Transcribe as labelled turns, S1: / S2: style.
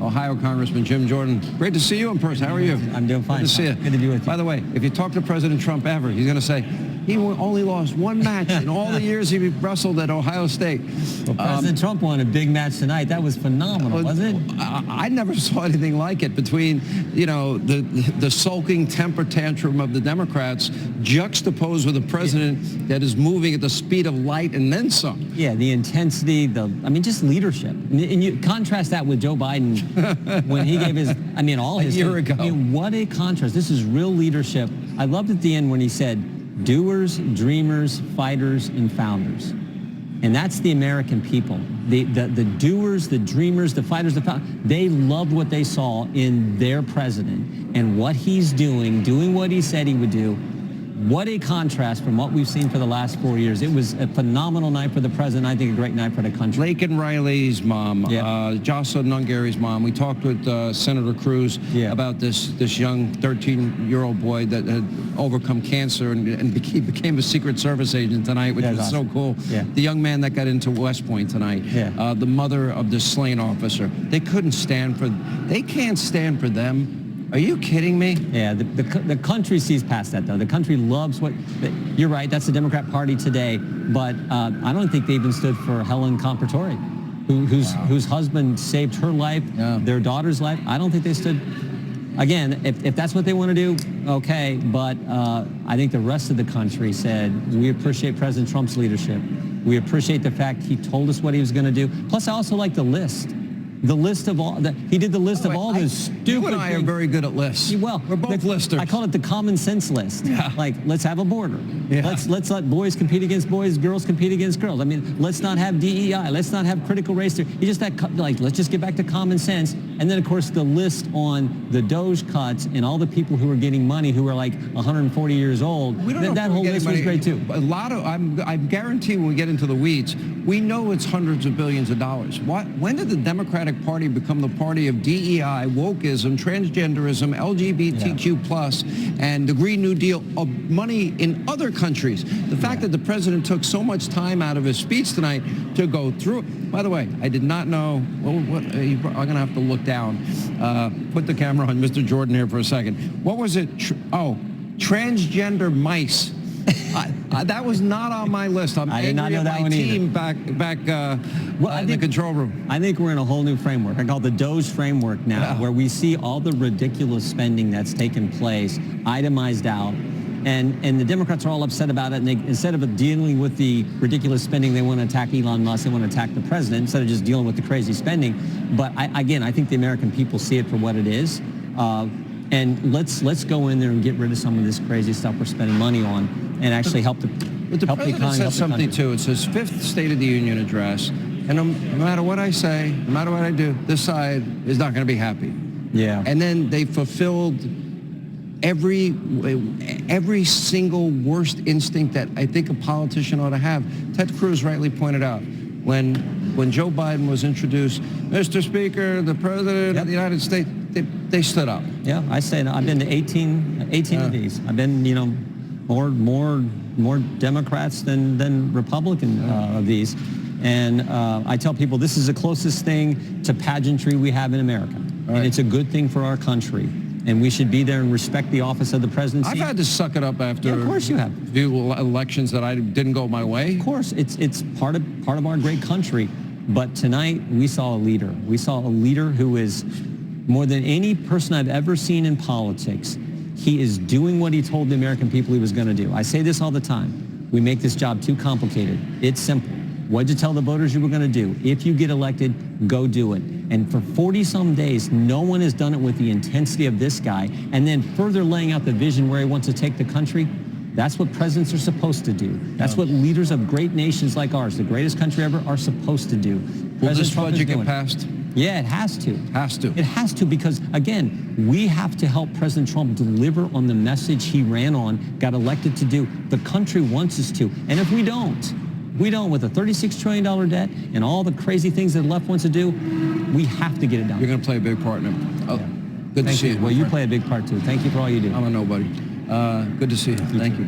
S1: Ohio Congressman Jim Jordan. Great to see you in person. How are you?
S2: I'm doing fine.
S1: Good to see you.
S2: Good to be with you.
S1: By the way, if you talk to President Trump ever, he's going to say he only lost one match in all the years he wrestled at Ohio State.
S2: Well, President Trump won a big match tonight. That was phenomenal, wasn't it?
S1: I never saw anything like it between, the sulking temper tantrum of the Democrats juxtaposed with a president that is moving at the speed of light and then some.
S2: Yeah, the intensity, just leadership. And you contrast that with Joe Biden when he gave his, all his...
S1: A year ago.
S2: What a contrast. This is real leadership. I loved at the end when he said, doers, dreamers, fighters, and founders. And that's the American people. The doers, the dreamers, the fighters, the founders, they loved what they saw in their president and what he's doing what he said he would do. What a contrast from what we've seen for the last 4 years. It was a phenomenal night for the president. I think a great night for the country.
S1: Laken Riley's mom, Jocelyn Nungary's mom. We talked with Senator Cruz about this young 13-year-old boy that had overcome cancer and became a Secret Service agent tonight, which was awesome. So cool. Yeah. The young man that got into West Point tonight. Yeah. The mother of the slain officer. They can't stand for them. Are you kidding me?
S2: Yeah, the country sees past that, though. The country loves you're right, that's the Democrat Party today, but I don't think they even stood for Helen Compratore, whose husband saved her life, their daughter's life. I don't think they stood. Again, if that's what they want to do, okay, but I think the rest of the country said, we appreciate President Trump's leadership. We appreciate the fact he told us what he was going to do. Plus, I also like the list. The list of all he did the list of all the stupid.
S1: You and I are very good at lists.
S2: Well,
S1: we're both listers.
S2: I call it the common sense list.
S1: Yeah.
S2: Like, let's have a border.
S1: Yeah.
S2: Let's let boys compete against boys, girls compete against girls. Let's not have DEI. Let's not have critical race theory. Let's just get back to common sense. And then, of course, the list on the DOJ cuts and all the people who are getting money who are like 140 years old. That whole list was great too.
S1: I guarantee when we get into the weeds, we know it's hundreds of billions of dollars. When did the Democratic Party become the party of DEI, wokeism, transgenderism, LGBTQ+, and the Green New Deal, of money in other countries? The fact that the president took so much time out of his speech tonight to go through it. By the way, I did not know, I'm going to have to look down. Put the camera on Mr. Jordan here for a second. What was it? Transgender mice. That was not on my list. I did not know that one either. Back in the control room.
S2: I think we're in a whole new framework. I call it the DOJ framework now, where we see all the ridiculous spending that's taken place, itemized out, and the Democrats are all upset about it. And instead of dealing with the ridiculous spending, they want to attack Elon Musk. They want to attack the president instead of just dealing with the crazy spending. But I think the American people see it for what it is. And let's go in there and get rid of some of this crazy stuff we're spending money on, and actually help the economy.
S1: But the president said something too. It's his fifth State of the Union address, and no matter what I say, no matter what I do, this side is not going to be happy.
S2: Yeah.
S1: And then they fulfilled every single worst instinct that I think a politician ought to have. Ted Cruz rightly pointed out when Joe Biden was introduced, Mr. Speaker, the President of the United States, they stood up.
S2: Yeah, I say I've been to 18 of these. I've been, more Democrats than Republican of these. And I tell people this is the closest thing to pageantry we have in America. Right. And it's a good thing for our country. And we should be there and respect the office of the presidency.
S1: I've had to suck it up after
S2: of course you have.
S1: A few elections that I didn't go my way.
S2: Of course, it's part of our great country. But tonight we saw a leader. We saw a leader who is more than any person I've ever seen in politics. He is doing what he told the American people he was going to do. I say this all the time. We make this job too complicated. It's simple. What'd you tell the voters you were going to do? If you get elected, go do it. And for 40-some days, no one has done it with the intensity of this guy. And then further laying out the vision where he wants to take the country. That's what presidents are supposed to do. That's what leaders of great nations like ours, the greatest country ever, are supposed to do.
S1: Will this budget get passed?
S2: Yeah, it has to.
S1: Has to.
S2: It has to, because, again, we have to help President Trump deliver on the message he ran on, got elected to do. The country wants us to. And if we don't, with a $36 trillion debt and all the crazy things that the left wants to do, we have to get it done.
S1: You're going to play a big part in it. Oh, good to see you.
S2: Well, you play a big part, too. Thank you for all you do.
S1: I'm a nobody. Good to see you. Thank you.